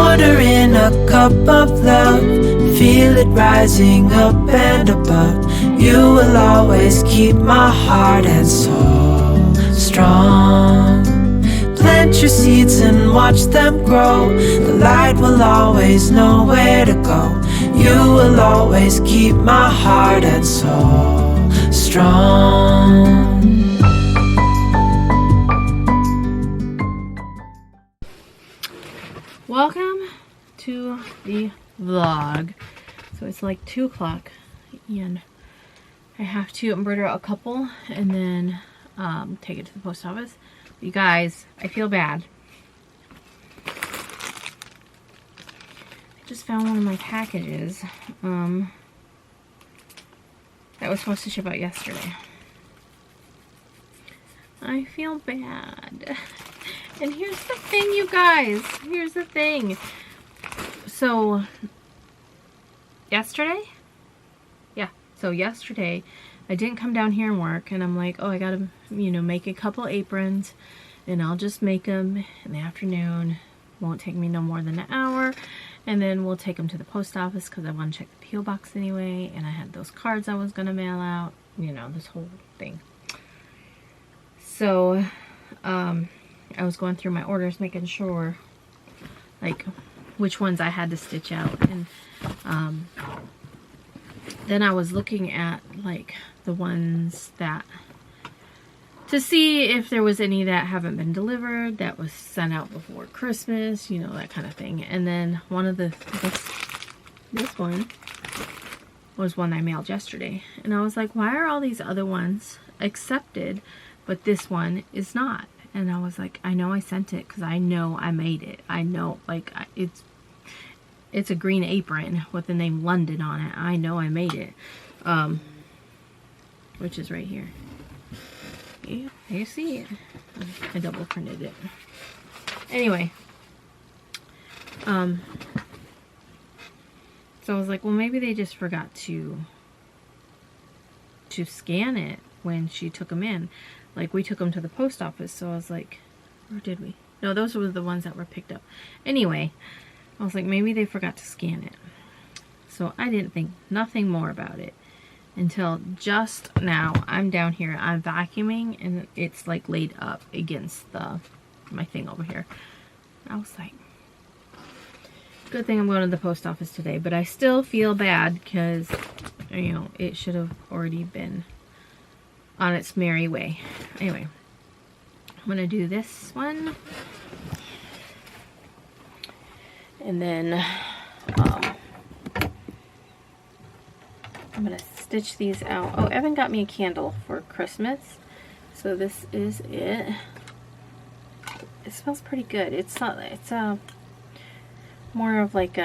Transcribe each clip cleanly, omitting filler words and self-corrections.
ordering a cup of love, feel it rising up and above. You will always keep my heart and soul strong. Plant your seeds and watch them grow. The light will always know where to go. You will always keep my heart and soul strong. Welcome to the vlog. So it's like 2 o'clock and I have to embroider a couple and then take it to the post office. You guys, I feel bad. I just found one of my packages that was supposed to ship out yesterday. I feel bad. And here's the thing, you guys. Here's the thing. So, yesterday? Yeah. So, yesterday, I didn't come down here and work. And I'm like, oh, I gotta, make a couple aprons. And I'll just make them in the afternoon. Won't take me no more than an hour. And then we'll take them to the post office because I want to check the P.O. box anyway. And I had those cards I was going to mail out. This whole thing. So, I was going through my orders, making sure, like, which ones I had to stitch out. And then I was looking at, like, the ones that, to see if there was any that haven't been delivered, that was sent out before Christmas, that kind of thing. And then one of this one was one I mailed yesterday. And I was like, why are all these other ones accepted, but this one is not? And I was like, I know I sent it because I know I made it. I know, like, it's a green apron with the name London on it. I know I made it. Which is right here. Yeah, you see it. I double printed it. Anyway. So I was like, well, maybe they just forgot to scan it when she took them in. Like, we took them to the post office, so I was like, or did we? No, those were the ones that were picked up. Anyway, I was like, maybe they forgot to scan it. So I didn't think nothing more about it until just now. I'm down here, I'm vacuuming, and it's like laid up against my thing over here. I was like, good thing I'm going to the post office today, but I still feel bad because, it should have already been on its merry way. Anyway, I'm going to do this one. And then I'm going to stitch these out. Oh, Evan got me a candle for Christmas. So this is it. It smells pretty good. It's more of like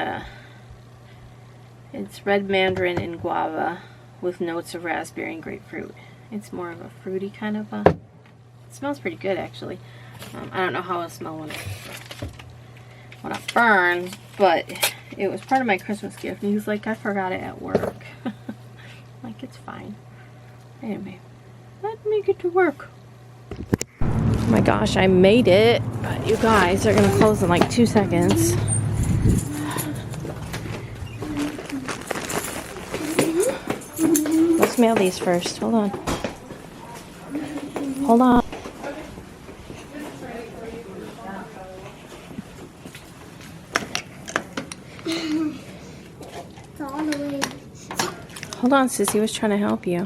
it's red mandarin and guava with notes of raspberry and grapefruit. It's more of a fruity kind of it smells pretty good, actually. I don't know how it'll smell when it burns, but it was part of my Christmas gift. And he's like, I forgot it at work. Like, it's fine. Anyway, let me get to work. Oh my gosh, I made it. But you guys are going to close in like 2 seconds. Let's mail these first. Hold on. Hold on. Hold on, Sissy was trying to help you.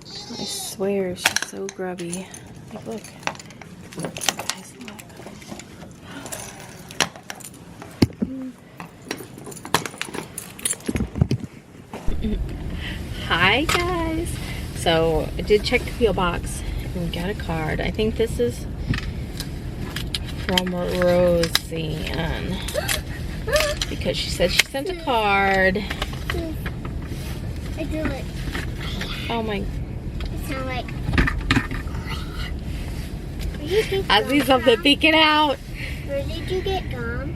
I swear, she's so grubby. Like, look. Guys, look. Hi, guys. So I did check the P.O. box and got a card. I think this is from Roseanne because she said she sent a card. I do it. Oh my! It sounds like. I see something peeking out. Where did you get gum?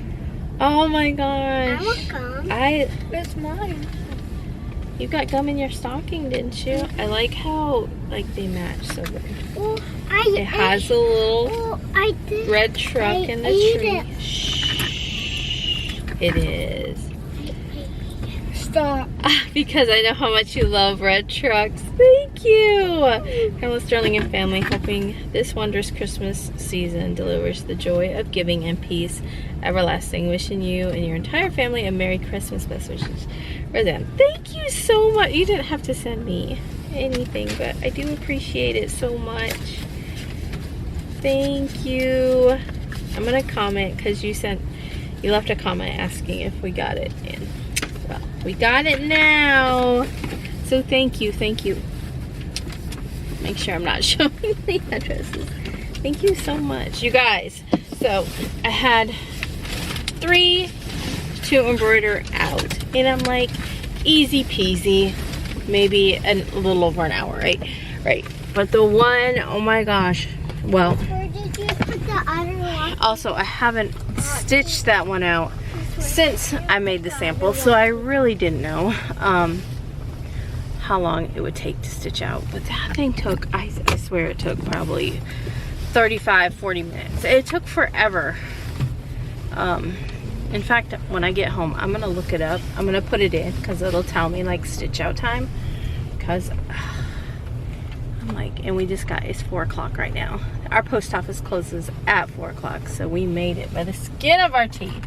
Oh my gosh! I want gum. Where's mine? You got gum in your stocking, didn't you? I like how they match so good. Well, it has a little red truck in the tree. Shh. It is. Stop. Because I know how much you love red trucks. Thank you. Pamela Sterling and family, hoping this wondrous Christmas season delivers the joy of giving and peace everlasting. Wishing you and your entire family a Merry Christmas. Best wishes, Roseanne. Thank you so much. You didn't have to send me anything, but I do appreciate it so much. Thank you. I'm gonna comment because you left a comment asking if we got it in. Well, we got it now. So thank you, thank you. Make sure I'm not showing the addresses. Thank you so much, you guys. So I had 3 to embroider out, and I'm like, easy peasy, maybe a little over an hour, right? Right. But the one, oh my gosh. Well, Where did you put the other one? also I haven't stitched that one out since I made the sample, so I really didn't know how long it would take to stitch out. But that thing took, I swear it took probably 35-40 minutes. It took forever. In fact, when I get home, I'm gonna look it up. I'm gonna put it in because it'll tell me like stitch out time, because I'm like, and we just got, it's 4 o'clock right now. Our post office closes at 4 o'clock, so we made it by the skin of our teeth.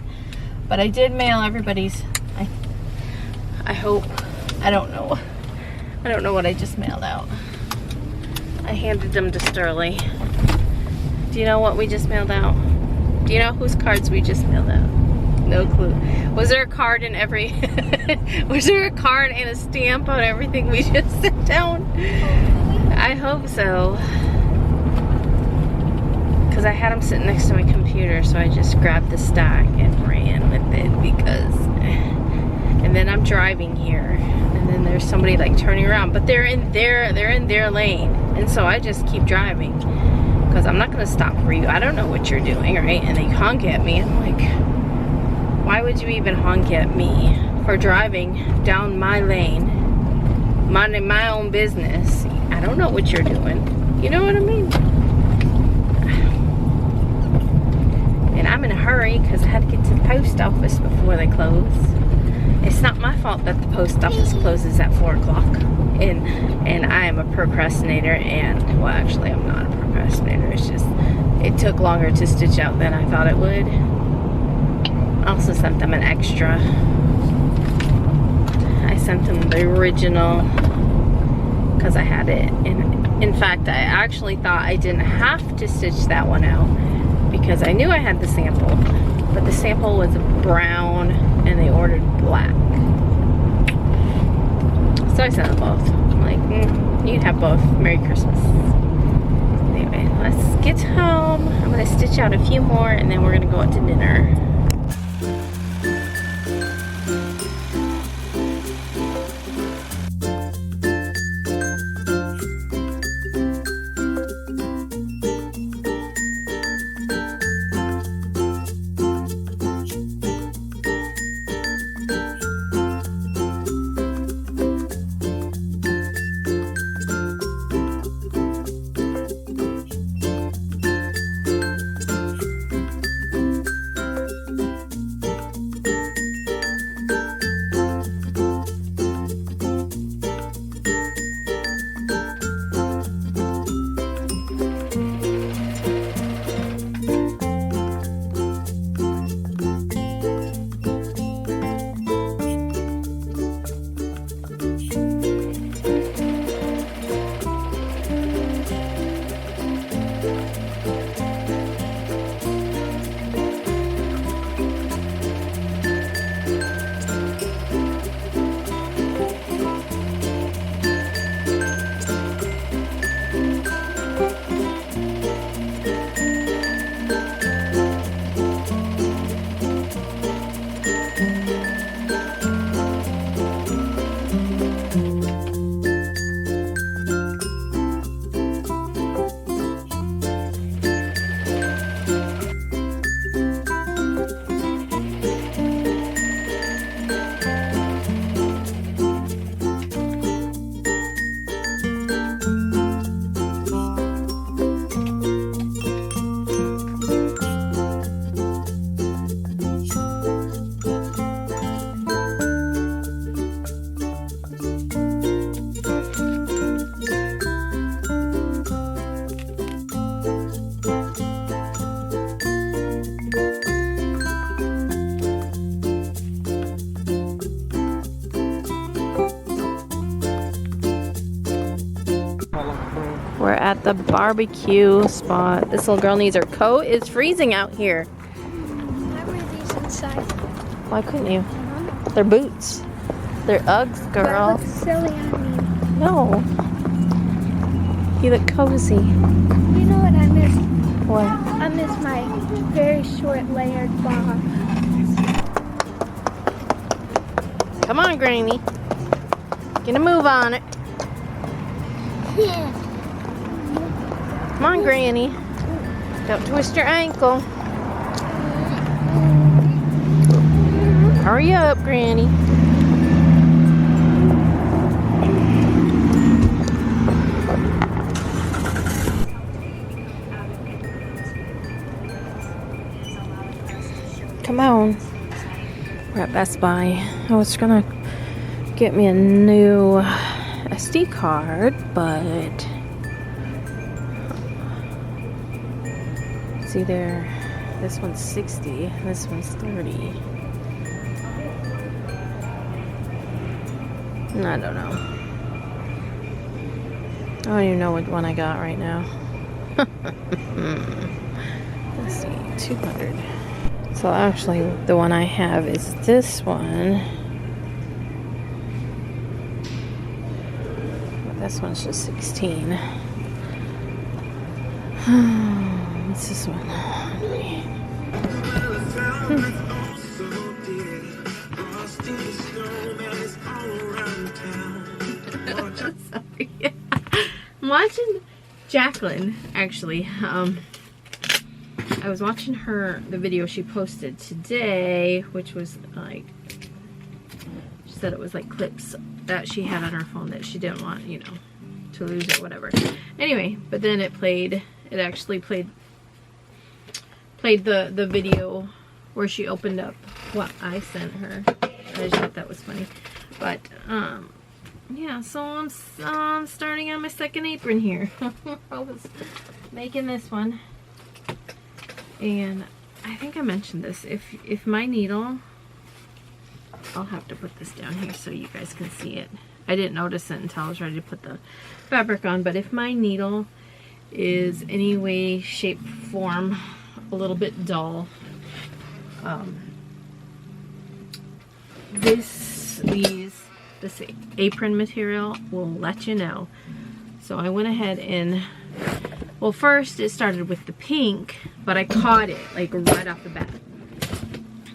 But I did mail everybody's, I hope, I don't know what I just mailed out. I handed them to Sterling. Do you know what we just mailed out? Do you know whose cards we just mailed out? No clue. Was there a card in every, was there a card and a stamp on everything we just sent down? I hope so. Because I had them sitting next to my computer, so I just grabbed the stack and ran with it because, and then I'm driving here, and then there's somebody like turning around, but they're in their lane, and so I just keep driving because I'm not gonna stop for you. I don't know what you're doing, right? And they honk at me. I'm like, why would you even honk at me for driving down my lane, minding my own business? I don't know what you're doing. You know what I mean? And I'm in a hurry because I had to get to the post office before they close. It's not my fault that the post office closes at 4 o'clock. And I am a procrastinator, and, well, actually I'm not a procrastinator. It's just, it took longer to stitch out than I thought it would. I also sent them an extra. I sent them the original because I had it. And in fact, I actually thought I didn't have to stitch that one out because I knew I had the sample, but the sample was brown and they ordered black. So I sent them both. I'm like, you can have both. Merry Christmas. Anyway, let's get home. I'm gonna stitch out a few more and then we're gonna go out to dinner. the barbecue spot. This little girl needs her coat. It's freezing out here. I wear these inside. Why couldn't you? They're boots. They're Uggs, girl. That looks silly on me. No. You look cozy. You know what I miss? What? I miss my very short layered bob. Come on, Granny. Get a move on it. Yeah. Come on, Granny. Don't twist your ankle. Hurry up, Granny. Come on. We're at Best Buy. I was gonna get me a new SD card, but it's either this one's 60, this one's 30. I don't know. I don't even know what one I got right now. Let's see, 200. So actually, the one I have is this one. But this one's just 16. What's this one? Sorry. I'm watching Jacqueline, actually. I was watching the video she posted today, which was like, she said it was like clips that she had on her phone that she didn't want, you know, to lose or whatever. Anyway, but then it actually played the video where she opened up what I sent her. I just thought that was funny. But, yeah, so I'm starting on my second apron here. I was making this one. And I think I mentioned this. If my needle, I'll have to put this down here so you guys can see it. I didn't notice it until I was ready to put the fabric on. But if my needle is any way, shape, form a little bit dull, this apron material will let you know. So I went ahead and, well, first it started with the pink, but I caught it like right off the bat.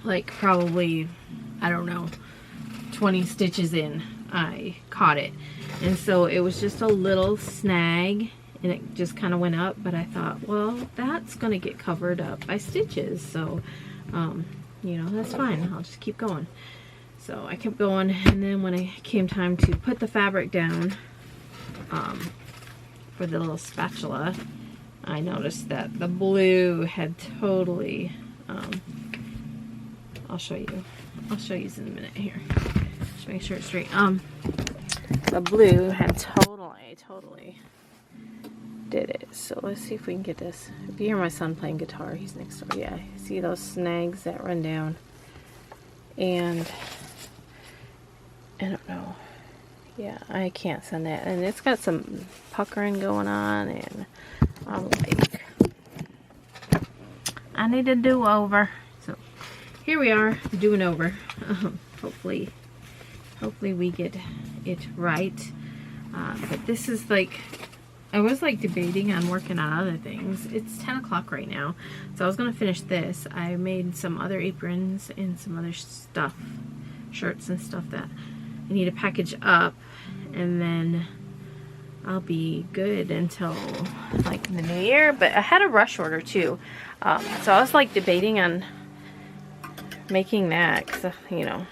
Like probably, I don't know, 20 stitches in, I caught it. And so it was just a little snag and it just kind of went up, but I thought, well, that's gonna get covered up by stitches. So, you know, that's fine. I'll just keep going. So I kept going, and then when it came time to put the fabric down for the little spatula, I noticed that the blue had totally, I'll show you in a minute here. Just make sure it's straight. The blue had totally did it. So let's see if we can get this. If you hear my son playing guitar, he's next door. Yeah, see those snags that run down? And I don't know. Yeah, I can't send that. And it's got some puckering going on, and I'm like, I need a do-over. So here we are, doing over. Hopefully we get it right. But this is like, I was like debating on working on other things. It's 10 o'clock right now, so I was gonna finish this. I made some other aprons and some other stuff, shirts and stuff that I need to package up, and then I'll be good until like the new year. But I had a rush order too, so I was like debating on making that, because you know,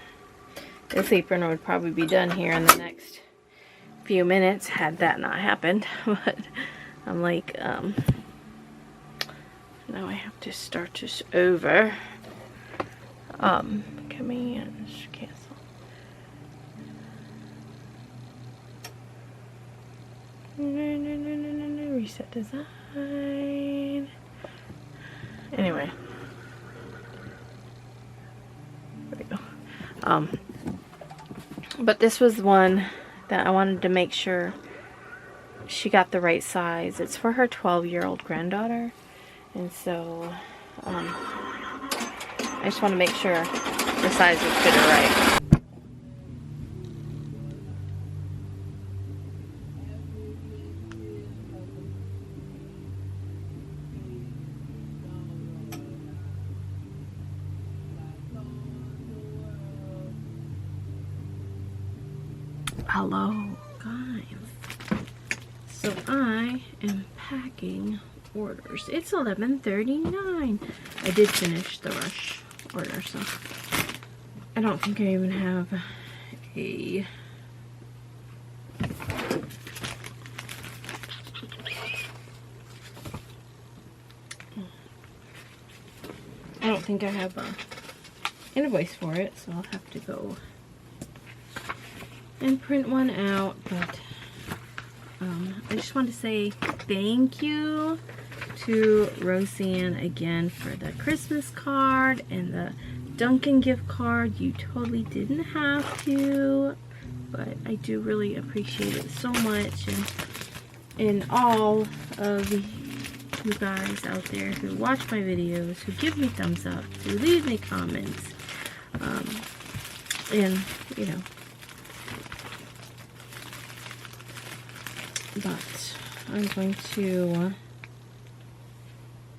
this apron would probably be done here in the next few minutes had that not happened. But I'm like, now I have to start this over. Commands, cancel. No, reset design. Anyway, there we go. But this was one that I wanted to make sure she got the right size. It's for her 12-year-old granddaughter. And so I just want to make sure the size would fit her right. Hello guys, so I am packing orders. It's 11:39. I did finish the rush order, so I don't think I even have a invoice for it, so I'll have to go and print one out. But I just want to say thank you to Roseanne again for the Christmas card and the Dunkin' gift card. You totally didn't have to, but I do really appreciate it so much. And all of you guys out there who watch my videos, who give me thumbs up, who leave me comments, and you know. But I'm going to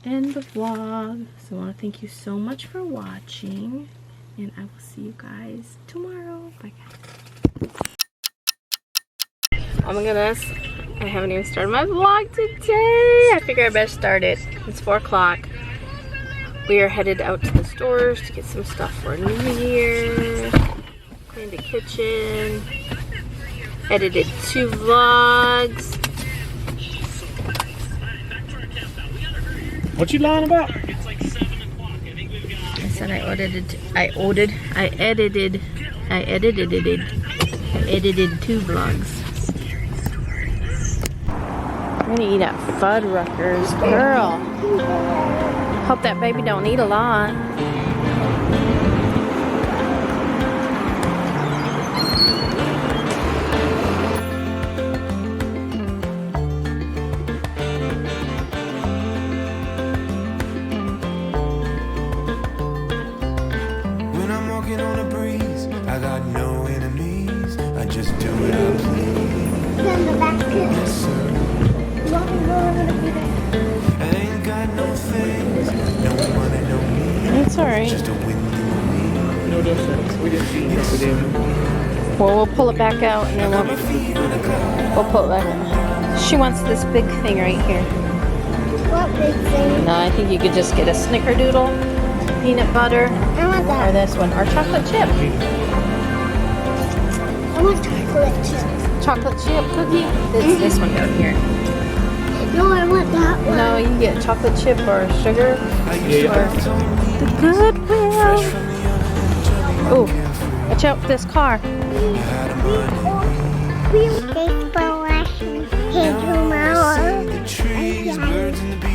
end the vlog. So I want to thank you so much for watching, and I will see you guys tomorrow. Bye guys. Oh my goodness, I haven't even started my vlog today. I figure I better start it. It's 4 o'clock. We are headed out to the stores to get some stuff for New Year. Clean the kitchen. Edited 2 vlogs. What you lying about? I said I edited 2 vlogs. I'm gonna eat at Fuddruckers, girl. Hope that baby don't eat a lot. It's alright. No difference. We didn't see it. Well, we'll pull it back out and then we'll pull it back out. She wants this big thing right here. What big thing? No, I think you could just get a snickerdoodle, peanut butter, I want that. or this one, or chocolate chip. I want chocolate chip. Chocolate chip cookie? It's this one down here. No, I want that one. No, you can get chocolate chip or sugar or the Goodwill. Oh, watch out for this car. Thanks for watching. Hey, tomorrow.